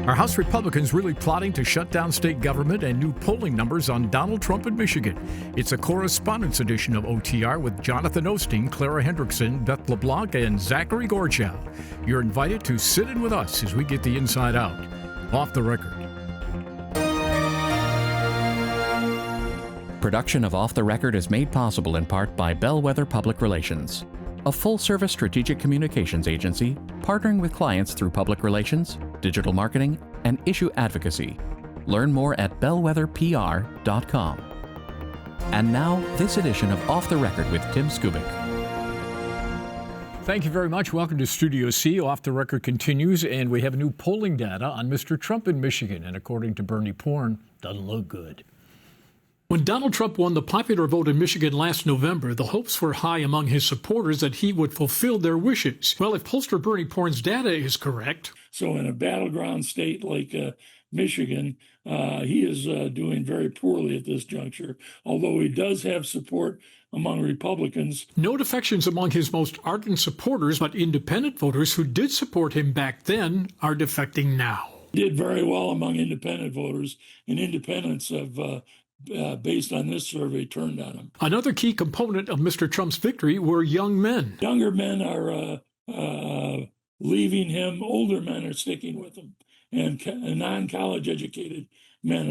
Are House Republicans really plotting to shut down state government and new polling numbers on Donald Trump in Michigan? It's a Correspondents edition of OTR with Jonathan Oosting, Clara Hendrickson, Beth LeBlanc, and Zachary Gorchow. You're invited to sit in with us as we get the inside out. Off the Record. Production of Off the Record is made possible in part by Bellwether Public Relations, a full-service strategic communications agency partnering with clients through public relations, digital marketing, and issue advocacy. Learn more at bellwetherpr.com. And now, this edition of Off the Record with Tim Skubick. Thank you very much. Welcome to Studio C. Off the Record continues, and we have new polling data on Mr. Trump in Michigan, and according to Bernie Porn, doesn't look good. When Donald Trump won the popular vote in Michigan last November, the hopes were high among his supporters that he would fulfill their wishes. Well, if pollster Bernie Porn's data is correct. So in a battleground state like Michigan, he is doing very poorly at this juncture, although he does have support among Republicans. No defections among his most ardent supporters, but independent voters who did support him back then are defecting now. He did very well among independent voters, and independents have based on this survey, turned on him. Another key component of Mr. Trump's victory were young men. Younger men are leaving him. Older men are sticking with him. And non-college educated men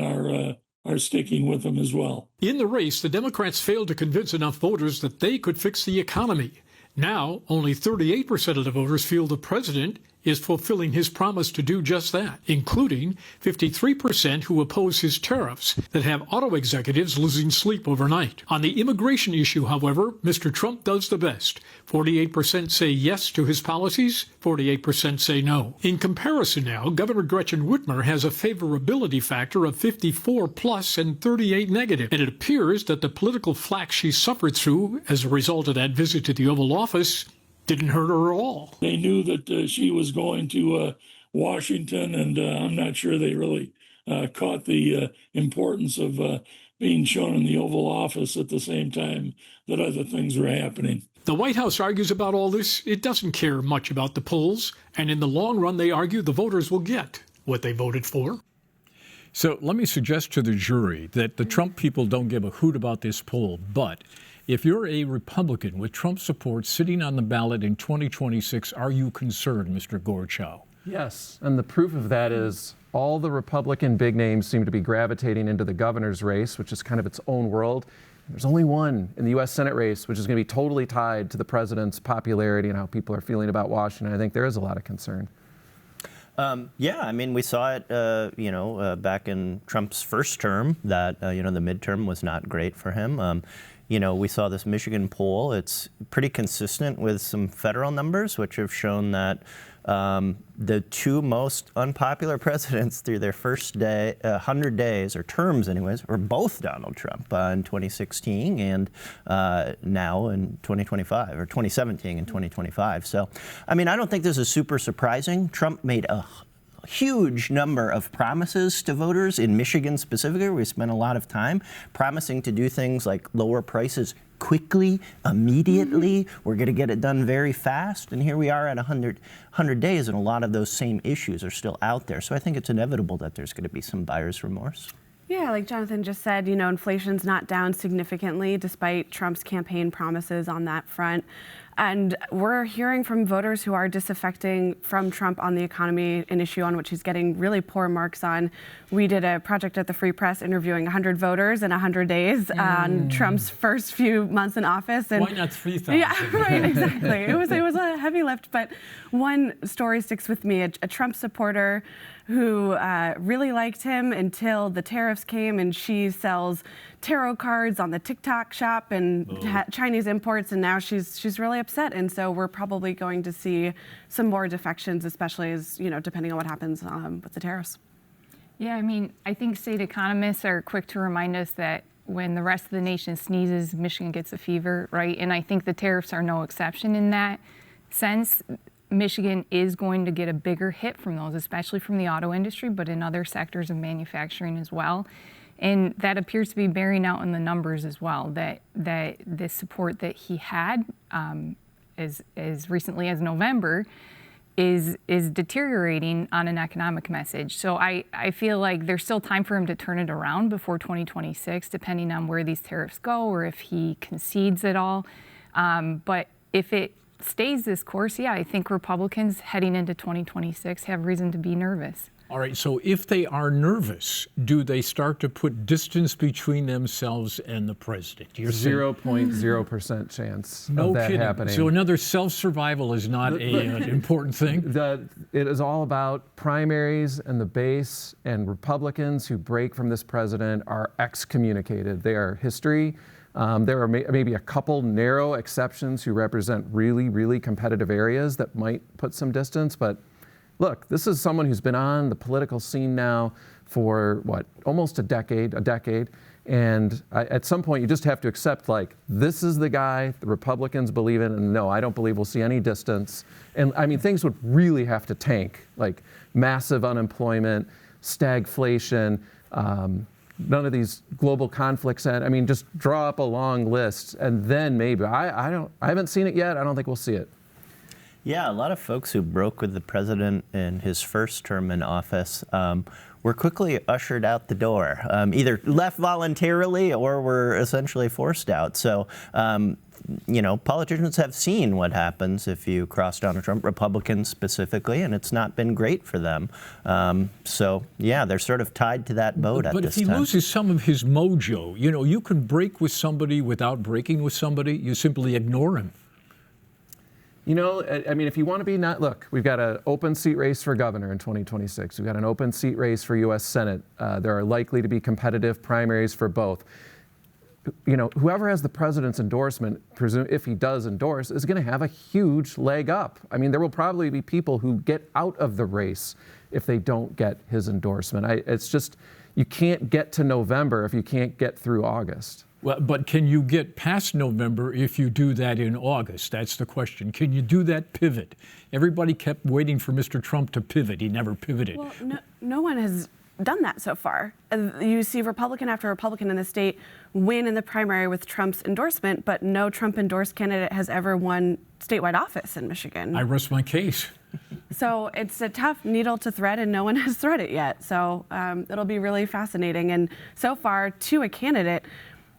are sticking with him as well. In the race, the Democrats failed to convince enough voters that they could fix the economy. Now, only 38% of the voters feel the president is fulfilling his promise to do just that, including 53% who oppose his tariffs that have auto executives losing sleep overnight. On the immigration issue, however, Mr. Trump does the best. 48% say yes to his policies, 48% say no. In comparison now, Governor Gretchen Whitmer has a favorability factor of 54 plus and 38 negative, and it appears that the political flack she suffered through as a result of that visit to the Oval Office didn't hurt her at all. They knew that she was going to Washington, and I'm not sure they really caught the importance of being shown in the Oval Office at the same time that other things were happening. The White House argues about all this. It doesn't care much about the polls, and in the long run, they argue the voters will get what they voted for. So let me suggest to the jury that the Trump people don't give a hoot about this poll, but if you're a Republican with Trump support sitting on the ballot in 2026, are you concerned, Mr. Gorchow? Yes, and the proof of that is all the Republican big names seem to be gravitating into the governor's race, which is kind of its own world. There's only one in the U.S. Senate race, which is going to be totally tied to the president's popularity and how people are feeling about Washington. I think there is a lot of concern. Yeah, I mean, we saw it, back in Trump's first term that, the midterm was not great for him. We saw this Michigan poll. It's pretty consistent with some federal numbers, which have shown that the two most unpopular presidents through their first 100 days, or terms anyways, were both Donald Trump in 2016 and now in 2025, or 2017 and 2025. So, I mean, I don't think this is super surprising. Trump made a huge number of promises to voters in Michigan specifically. We spent a lot of time promising to do things like lower prices quickly, immediately. We're going to get it done very fast. And here we are at 100 days, and a lot of those same issues are still out there. So I think it's inevitable that there's going to be some buyer's remorse. Yeah, like Jonathan just said, inflation's not down significantly despite Trump's campaign promises on that front. And we're hearing from voters who are disaffecting from Trump on the economy, an issue on which he's getting really poor marks on. We did a project at the Free Press interviewing 100 voters in 100 days on Trump's first few months in office. And why not 3,000? Yeah, right, exactly. It was a heavy lift, but one story sticks with me. A Trump supporter who really liked him until the tariffs came, and she sells tarot cards on the TikTok shop and Chinese imports, and now she's really upset. And so we're probably going to see some more defections, especially as, depending on what happens with the tariffs. Yeah, I mean, I think state economists are quick to remind us that when the rest of the nation sneezes, Michigan gets a fever, right? And I think the tariffs are no exception in that sense. Michigan is going to get a bigger hit from those, especially from the auto industry, but in other sectors of manufacturing as well. And that appears to be bearing out in the numbers as well, that the support that he had as recently as November is deteriorating on an economic message. So I feel like there's still time for him to turn it around before 2026, depending on where these tariffs go or if he concedes at all. But if it stays this course, yeah, I think Republicans heading into 2026 have reason to be nervous. All right, so if they are nervous, do they start to put distance between themselves and the president? You're 0.0% chance no of that kidding. happening. So another self-survival is not an important thing? It is all about primaries and the base, and Republicans who break from this president are excommunicated. They are history. There are maybe a couple narrow exceptions who represent really, really competitive areas that might put some distance, but look, this is someone who's been on the political scene now for, almost a decade. And at some point, you just have to accept, this is the guy the Republicans believe in, and no, I don't believe we'll see any distance. And I mean, things would really have to tank, like massive unemployment, stagflation, none of these global conflicts. I mean, just draw up a long list, and then maybe. I haven't seen it yet. I don't think we'll see it. Yeah, a lot of folks who broke with the president in his first term in office were quickly ushered out the door, either left voluntarily or were essentially forced out. So, politicians have seen what happens if you cross Donald Trump, Republicans specifically, and it's not been great for them. So, yeah, they're sort of tied to that boat at this time. But if he loses some of his mojo, you can break with somebody without breaking with somebody. You simply ignore him. I mean, if you want to be look, we've got an open seat race for governor in 2026. We've got an open seat race for U.S. Senate. There are likely to be competitive primaries for both. Whoever has the president's endorsement, if he does endorse, is going to have a huge leg up. I mean, there will probably be people who get out of the race if they don't get his endorsement. It's just, you can't get to November if you can't get through August. Well, but can you get past November if you do that in August? That's the question. Can you do that pivot? Everybody kept waiting for Mr. Trump to pivot. He never pivoted. Well, no one has done that so far. You see Republican after Republican in the state win in the primary with Trump's endorsement, but no Trump-endorsed candidate has ever won statewide office in Michigan. I rest my case. So it's a tough needle to thread, and no one has threaded it yet. So it'll be really fascinating. And so far, to a candidate,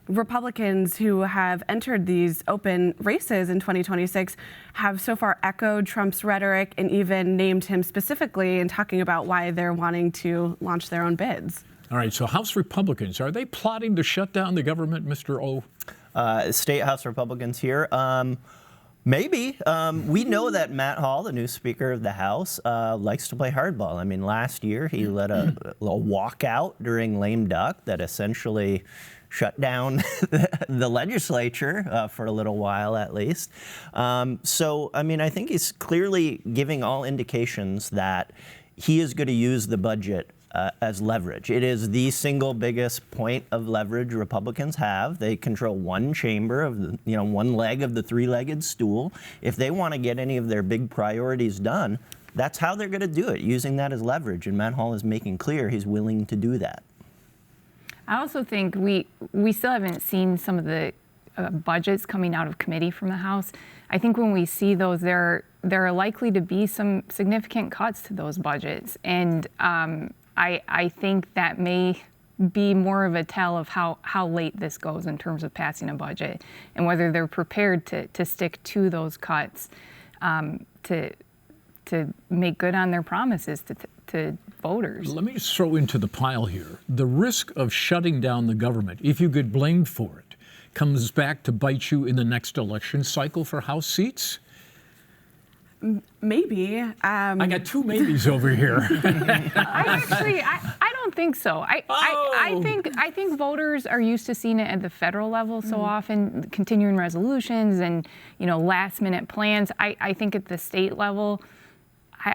Republicans who have entered these open races in 2026 have so far echoed Trump's rhetoric and even named him specifically in talking about why they're wanting to launch their own bids. All right, so House Republicans, are they plotting to shut down the government, Mr. O? State House Republicans here. Maybe. We know that Matt Hall, the new Speaker of the House, likes to play hardball. I mean, last year he led a walkout during lame duck that essentially shut down the legislature for a little while at least. So, I mean, I think he's clearly giving all indications that he is going to use the budget as leverage. It is the single biggest point of leverage Republicans have. They control one chamber of one leg of the three-legged stool. If they want to get any of their big priorities done, that's how they're going to do it, using that as leverage. And Matt Hall is making clear he's willing to do that. I also think we still haven't seen some of the budgets coming out of committee from the House. I think when we see those, there are likely to be some significant cuts to those budgets. And I think that may be more of a tell of how late this goes in terms of passing a budget and whether they're prepared to stick to those cuts to make good on their promises to voters. Let me just throw into the pile here. The risk of shutting down the government, if you get blamed for it, comes back to bite you in the next election cycle for House seats? Maybe. I got two maybes over here. I don't think so. I think voters are used to seeing it at the federal level so often, continuing resolutions and last minute plans. I think at the state level,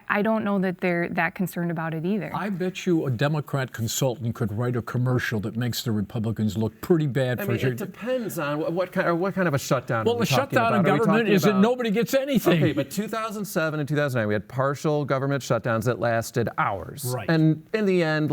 I don't know that they're that concerned about it either. I bet you a Democrat consultant could write a commercial that makes the Republicans look pretty bad. It depends on what kind of a shutdown. Well, the shutdown in government is that nobody gets anything. Okay, but 2007 and 2009, we had partial government shutdowns that lasted hours. Right. And in the end,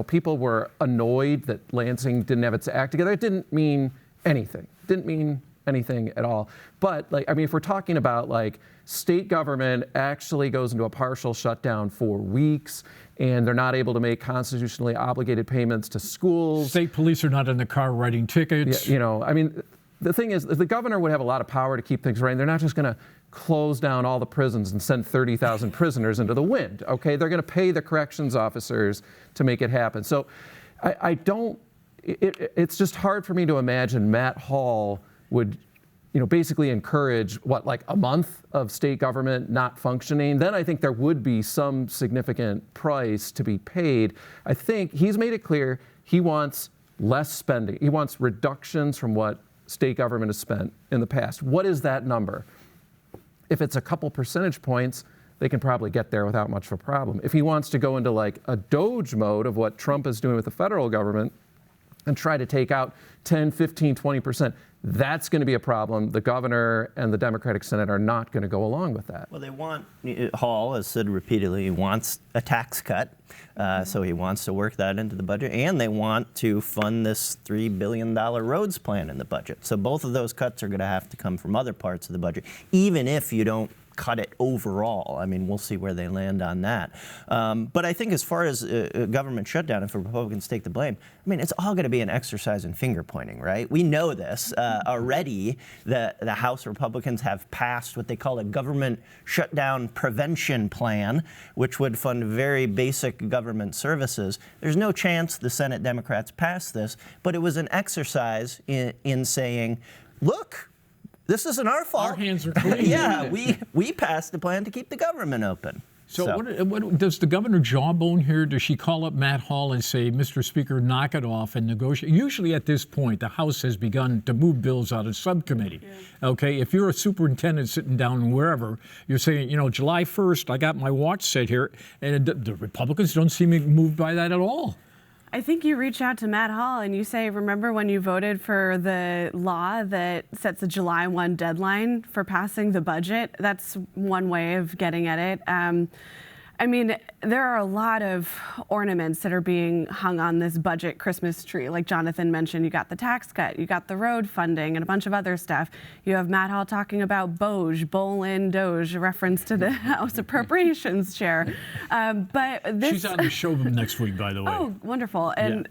people were annoyed that Lansing didn't have its act together. It didn't mean anything. It didn't mean anything at all. But like, I mean, if we're talking about like state government actually goes into a partial shutdown for weeks and they're not able to make constitutionally obligated payments to schools. State police are not in the car writing tickets. Yeah, you know, I mean, the thing is, the governor would have a lot of power to keep things running. They're not just going to close down all the prisons and send 30,000 prisoners into the wind, okay? They're going to pay the corrections officers to make it happen. So I don't, it's just hard for me to imagine Matt Hall would, you know, basically encourage, what, like a month of state government not functioning? Then I think there would be some significant price to be paid. I think he's made it clear he wants less spending. He wants reductions from what state government has spent in the past. What is that number? If it's a couple percentage points, they can probably get there without much of a problem. If he wants to go into like a Doge mode of what Trump is doing with the federal government and try to take out 10, 15, 20%, that's going to be a problem. The governor and the Democratic Senate are not going to go along with that. Well, they want, Hall has said repeatedly, he wants a tax cut. So he wants to work that into the budget. And they want to fund this $3 billion roads plan in the budget. So both of those cuts are going to have to come from other parts of the budget, even if you don't cut it overall. I mean, we'll see where they land on that. But I think as far as a government shutdown, if Republicans take the blame, I mean, it's all going to be an exercise in finger pointing, right? We know this already. The House Republicans have passed what they call a government shutdown prevention plan, which would fund very basic government services. There's no chance the Senate Democrats pass this, but it was an exercise in saying, look, this isn't our fault. Our hands are clean. Yeah, we passed a plan to keep the government open. So what does the governor jawbone here? Does she call up Matt Hall and say, Mr. Speaker, knock it off and negotiate? Usually at this point, the House has begun to move bills out of subcommittee. Yeah. Okay, if you're a superintendent sitting down wherever, you're saying, you know, July 1st, I got my watch set here, and the Republicans don't seem moved by that at all. I think you reach out to Matt Hall and you say, remember when you voted for the law that sets a July 1 deadline for passing the budget? That's one way of getting at it. I mean, there are a lot of ornaments that are being hung on this budget Christmas tree. Like Jonathan mentioned, you got the tax cut, you got the road funding, and a bunch of other stuff. You have Matt Hall talking about Bolin Doge, a reference to the House Appropriations Chair. But this... She's on the show next week, by the way. Oh, wonderful. And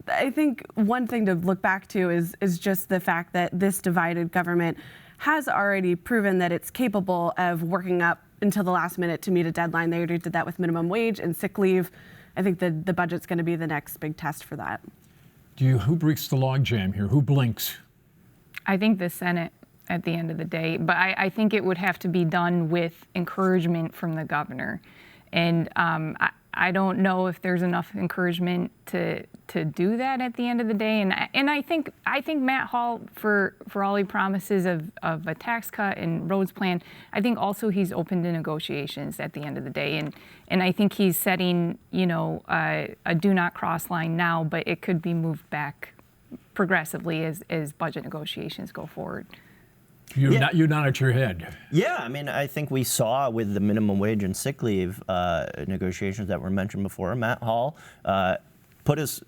I think one thing to look back to is just the fact that this divided government has already proven that it's capable of working up until the last minute to meet a deadline. They already did that with minimum wage and sick leave. I think the budget's going to be the next big test for that. Who breaks the logjam here? Who blinks? I think the Senate at the end of the day, but I think it would have to be done with encouragement from the governor. And I don't know if there's enough encouragement to do that at the end of the day. And I think Matt Hall, for all he promises of a tax cut and roads plan, I think also he's open to negotiations at the end of the day. And I think he's setting, you know, a do not cross line now, but it could be moved back progressively as budget negotiations go forward. You nodded your head. Yeah, I mean, I think we saw with the minimum wage and sick leave negotiations that were mentioned before, Matt Hall put his,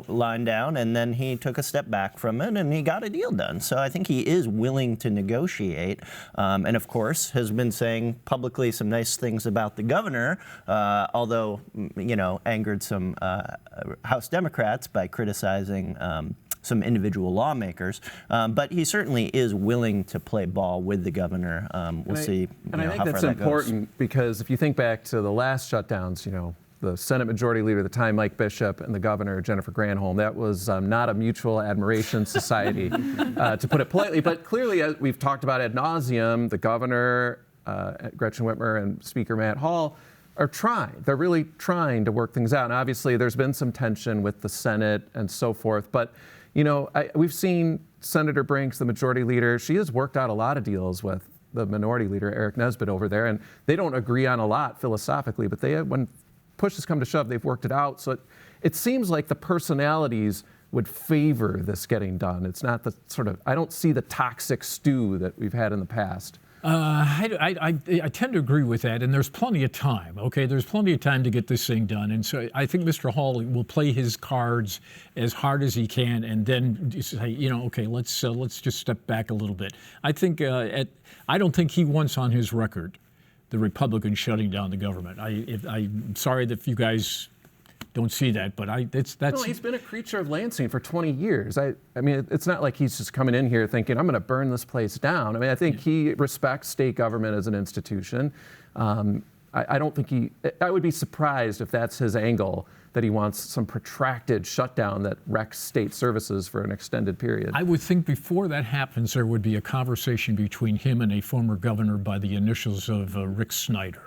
line down, and then he took a step back from it, and he got a deal done. So I think he is willing to negotiate, and of course has been saying publicly some nice things about the governor, although, angered some House Democrats by criticizing some individual lawmakers, but he certainly is willing to play ball with the governor. We'll see how far that goes. And I think that's important because if you think back to the last shutdowns, the Senate Majority Leader at the time, Mike Bishop, and the Governor, Jennifer Granholm, that was not a mutual admiration society, to put it politely. But clearly, as we've talked about ad nauseum, the Governor, Gretchen Whitmer, and Speaker Matt Hall are trying. They're really trying to work things out. And obviously, there's been some tension with the Senate and so forth. But we've seen Senator Brinks, the Majority Leader. She has worked out a lot of deals with the Minority Leader, Eric Nesbitt, over there. And they don't agree on a lot philosophically, but when push has come to shove, they've worked it out. So it seems like the personalities would favor this getting done. It's not the I don't see the toxic stew that we've had in the past. I tend to agree with that, and there's plenty of time. Okay, there's plenty of time to get this thing done, and so I think Mr. Hall will play his cards as hard as he can, and then say, okay, let's just step back a little bit. I think I don't think he wants on his record the Republicans shutting down the government. I'm sorry that you guys don't see that, but that's. Well, he's been a creature of Lansing for 20 years. I mean, it's not like he's just coming in here thinking, I'm going to burn this place down. I mean, I think he respects state government as an institution. I don't think I would be surprised if that's his angle, that he wants some protracted shutdown that wrecks state services for an extended period. I would think before that happens, there would be a conversation between him and a former governor by the initials of Rick Snyder.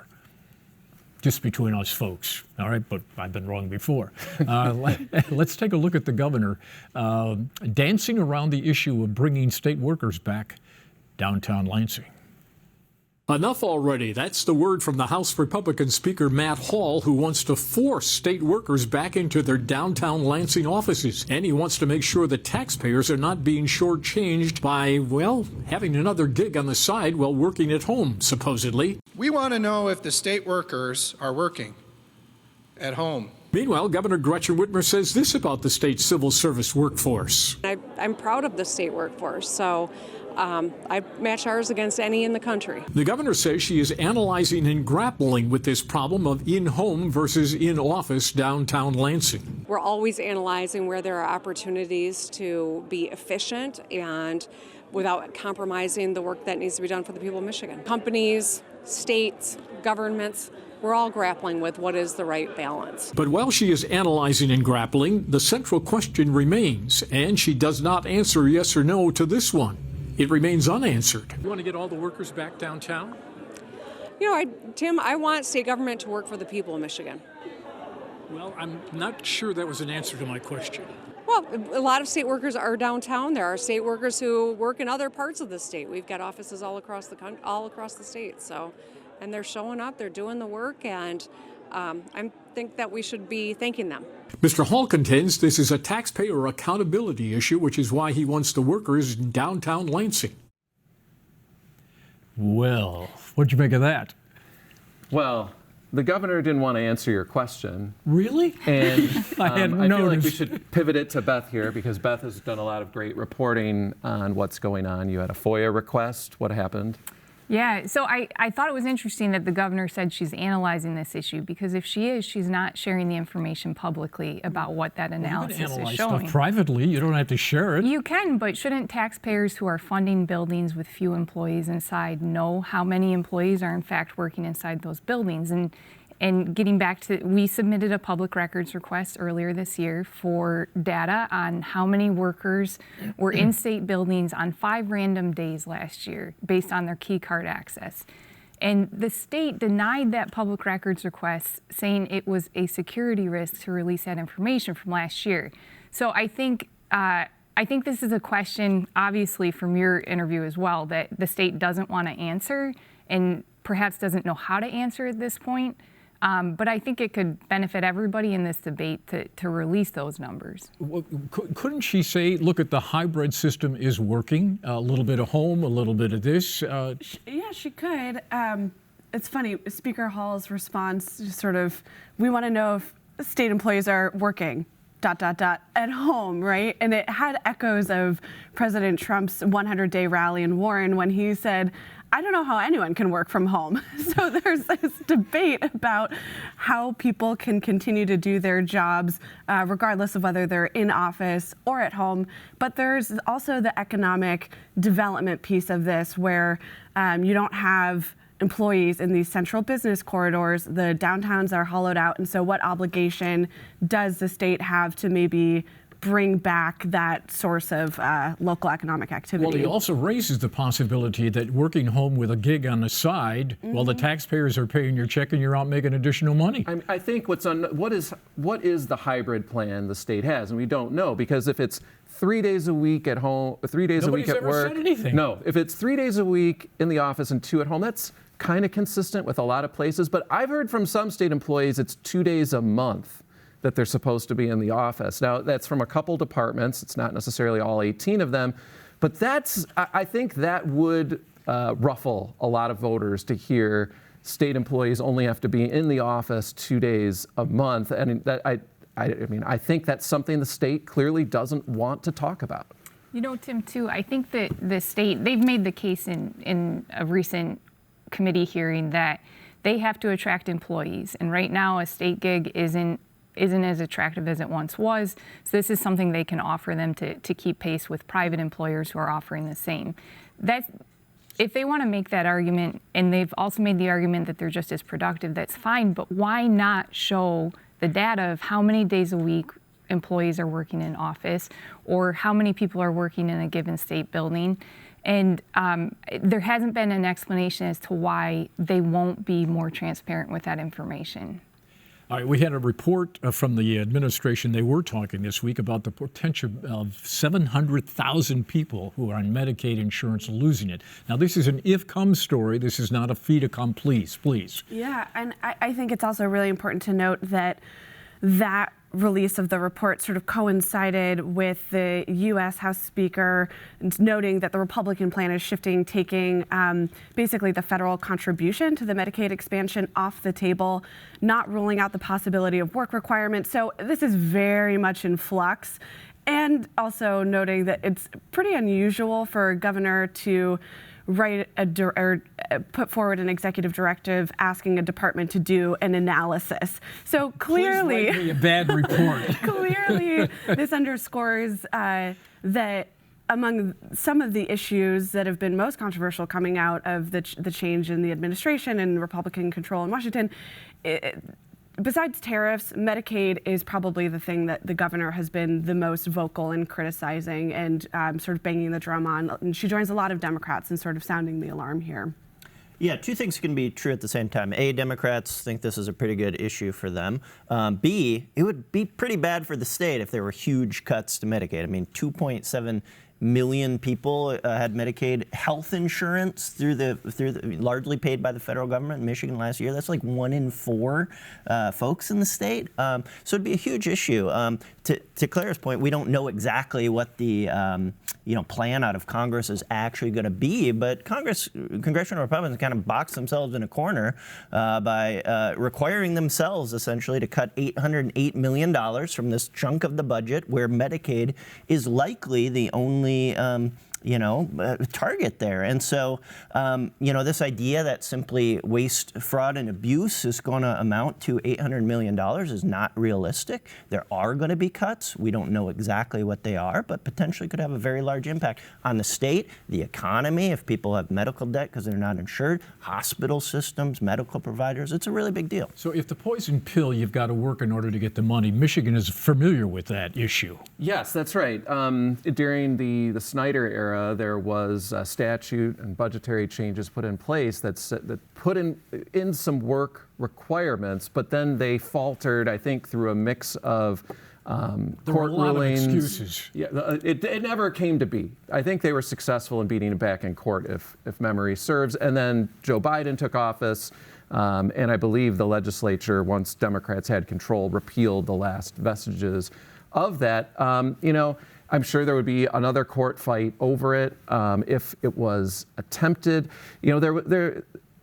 Just between us folks, all right? But I've been wrong before. Let's take a look at the governor dancing around the issue of bringing state workers back downtown Lansing. Enough already. That's the word from the House Republican Speaker Matt Hall, who wants to force state workers back into their downtown Lansing offices. And he wants to make sure that taxpayers are not being shortchanged by, well, having another gig on the side while working at home, supposedly. We want to know if the state workers are working at home. Meanwhile, Governor Gretchen Whitmer says this about the state civil service workforce. I'm proud of the state workforce, so I match ours against any in the country. The governor says she is analyzing and grappling with this problem of in-home versus in-office downtown Lansing. We're always analyzing where there are opportunities to be efficient and without compromising the work that needs to be done for the people of Michigan. Companies, states, governments, we're all grappling with what is the right balance. But while she is analyzing and grappling, the central question remains, and she does not answer yes or no to this one. It remains unanswered. You want to get all the workers back downtown? Tim, I want state government to work for the people of Michigan. Well, I'm not sure that was an answer to my question. Well, a lot of state workers are downtown. There are state workers who work in other parts of the state. We've got offices all across the state. And they're showing up, they're doing the work, and I think that we should be thanking them. Mr. Hall contends this is a taxpayer accountability issue, which is why he wants the workers in downtown Lansing. Well, what'd you make of that? Well, the governor didn't want to answer your question. Really? And I feel like we should pivot it to Beth here, because Beth has done a lot of great reporting on what's going on. You had a FOIA request. What happened? Yeah, so I thought it was interesting that the governor said she's analyzing this issue, because if she is, she's not sharing the information publicly about what that analysis you can analyze is showing. Stuff privately, you don't have to share it. You can, but shouldn't taxpayers who are funding buildings with few employees inside know how many employees are in fact working inside those buildings? And getting back to, we submitted a public records request earlier this year for data on how many workers were in state buildings on 5 random days last year based on their key card access. And the state denied that public records request, saying it was a security risk to release that information from last year. So I think this is a question, obviously from your interview as well, that the state doesn't want to answer and perhaps doesn't know how to answer at this point. But I think it could benefit everybody in this debate to release those numbers. Well, couldn't she say, look, at the hybrid system is working, a little bit of home, a little bit of this? Yeah, she could. It's funny, Speaker Hall's response, just sort of, we want to know if state employees are working, ... at home, right? And it had echoes of President Trump's 100-day rally in Warren when he said, I don't know how anyone can work from home. So there's this debate about how people can continue to do their jobs regardless of whether they're in office or at home. But there's also the economic development piece of this where you don't have employees in these central business corridors. The downtowns are hollowed out. And so what obligation does the state have to maybe bring back that source of local economic activity? Well, he also raises the possibility that working home with a gig on the side, while the taxpayers are paying your check and you're out making additional money. I think what is the hybrid plan the state has, and we don't know, because if it's 3 days a week at home, 3 days a week at work. Said anything. No, if it's 3 days a week in the office and 2 at home, that's kind of consistent with a lot of places. But I've heard from some state employees it's 2 days a month that they're supposed to be in the office. Now, that's from a couple departments. It's not necessarily all 18 of them. But I think that would ruffle a lot of voters to hear state employees only have to be in the office 2 days a month. And I think that's something the state clearly doesn't want to talk about. You know, Tim, too, I think that the state, they've made the case in a recent committee hearing that they have to attract employees. And right now, a state gig isn't as attractive as it once was. So this is something they can offer them to keep pace with private employers who are offering the same. If they want to make that argument, and they've also made the argument that they're just as productive, that's fine. But why not show the data of how many days a week employees are working in office, or how many people are working in a given state building? And there hasn't been an explanation as to why they won't be more transparent with that information. All right, we had a report from the administration. They were talking this week about the potential of 700,000 people who are on Medicaid insurance losing it. Now, this is an if-come story. This is not a fait accompli, please. Yeah, and I think it's also really important to note that that release of the report sort of coincided with the U.S. House Speaker noting that the Republican plan is shifting, taking basically the federal contribution to the Medicaid expansion off the table, not ruling out the possibility of work requirements. So this is very much in flux. And also noting that it's pretty unusual for a governor to put forward an executive directive asking a department to do an analysis. So clearly, please write me a bad report. Clearly, this underscores that among some of the issues that have been most controversial coming out of the change in the administration and Republican control in Washington, besides tariffs, Medicaid is probably the thing that the governor has been the most vocal in criticizing and sort of banging the drum on. And she joins a lot of Democrats in sort of sounding the alarm here. Yeah, two things can be true at the same time. A, Democrats think this is a pretty good issue for them. B, it would be pretty bad for the state if there were huge cuts to Medicaid. I mean, 2.7 million people had Medicaid health insurance through the largely paid by the federal government in Michigan last year. That's like 1 in 4 folks in the state. So it'd be a huge issue. To Clara's point, we don't know exactly what the plan out of Congress is actually going to be, but congressional Republicans kind of box themselves in a corner by requiring themselves essentially to cut $808 million from this chunk of the budget where Medicaid is likely the only target there. And so, this idea that simply waste, fraud, and abuse is going to amount to $800 million is not realistic. There are going to be cuts. We don't know exactly what they are, but potentially could have a very large impact on the state, the economy, if people have medical debt because they're not insured, hospital systems, medical providers. It's a really big deal. So if the poison pill, you've got to work in order to get the money. Michigan is familiar with that issue. Yes, that's right. During the Snyder era, there was a statute and budgetary changes put in place that put in some work requirements, but then they faltered, I think, through a mix of court rulings. Of excuses. Yeah, it never came to be. I think they were successful in beating it back in court, if memory serves. And then Joe Biden took office, and I believe the legislature, once Democrats had control, repealed the last vestiges of that. I'm sure there would be another court fight over it if it was attempted.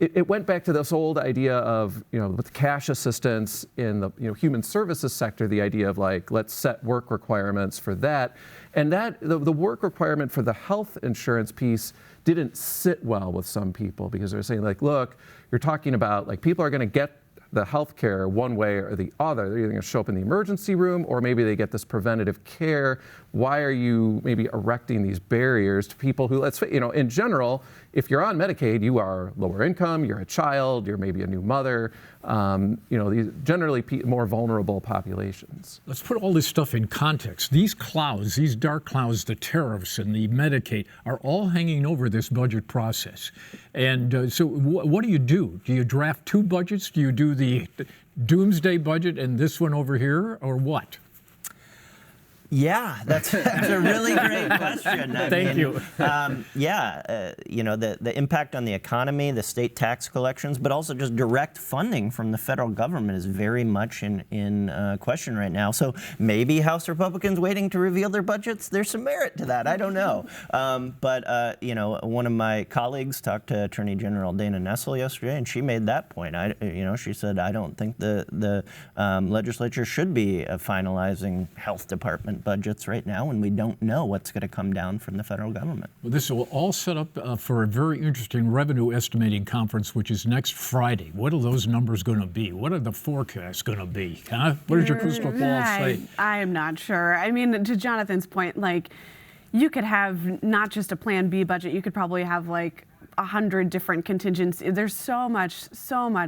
It went back to this old idea of, with cash assistance in the human services sector, the idea of let's set work requirements for that. And that the work requirement for the health insurance piece didn't sit well with some people because they're saying look, you're talking about people are going to get the health care one way or the other. They're either going to show up in the emergency room or maybe they get this preventative care. Why are you maybe erecting these barriers to people who, in general, if you're on Medicaid, you are lower income, you're a child, you're maybe a new mother, these generally more vulnerable populations. Let's put all this stuff in context. These clouds, these dark clouds, the tariffs and the Medicaid are all hanging over this budget process. And so what do? Do you draft 2 budgets? Do you do the doomsday budget and this one over here, or what? Yeah, that's a really great question. Thank you. The impact on the economy, the state tax collections, but also just direct funding from the federal government is very much in question right now. So maybe House Republicans waiting to reveal their budgets, there's some merit to that. I don't know. One of my colleagues talked to Attorney General Dana Nessel yesterday, and she made that point. She said, I don't think the legislature should be finalizing health department budgets right now when we don't know what's going to come down from the federal government. Well, this will all set up for a very interesting revenue estimating conference, which is next Friday. What are those numbers going to be? What are the forecasts going to be? Huh? What does your crystal ball say? I am not sure. I mean, to Jonathan's point, you could have not just a Plan B budget. You could probably have 100 different contingencies. There's so much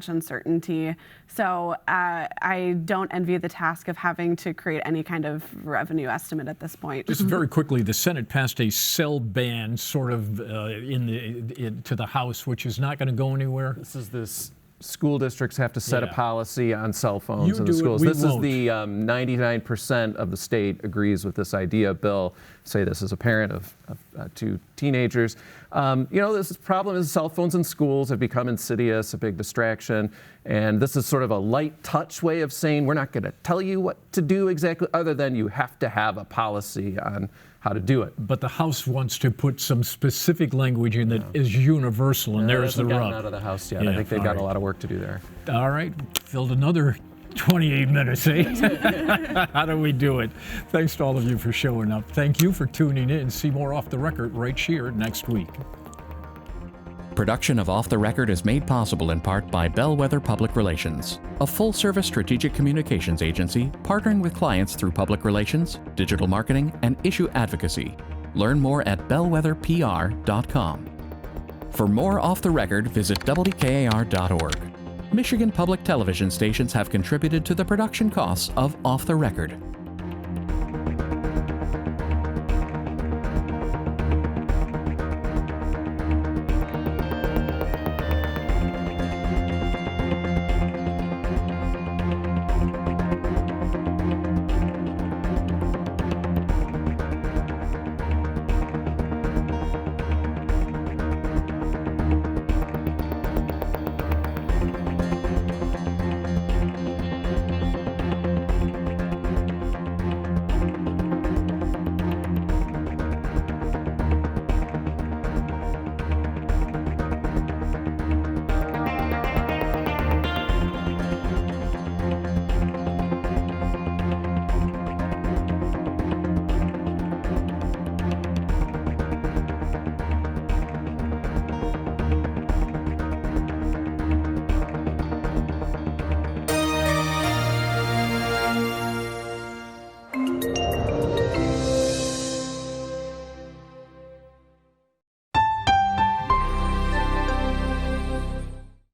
uncertainty. So I don't envy the task of having to create any kind of revenue estimate at this point. Just very quickly, the Senate passed a cell ban sort of to the House, which is not going to go anywhere. This school districts have to set a policy on cell phones in the schools. This is the 99% of the state agrees with this idea. Bill, say this as a parent of two teenagers. This problem is cell phones in schools have become insidious, a big distraction. And this is sort of a light touch way of saying we're not going to tell you what to do exactly, other than you have to have a policy on how to do it. But the House wants to put some specific language in that is universal, and there's the rub. Out of the House yet. I think they've got a lot of work to do there. All right, filled another 28 minutes, eh? How do we do it? Thanks to all of you for showing up. Thank you for tuning in. See more Off the Record right here next week. Production of Off the Record is made possible in part by Bellwether Public Relations, a full-service strategic communications agency partnering with clients through public relations, digital marketing, and issue advocacy. Learn more at bellwetherpr.com. For more Off the Record, visit WKAR.org. Michigan public television stations have contributed to the production costs of Off the Record.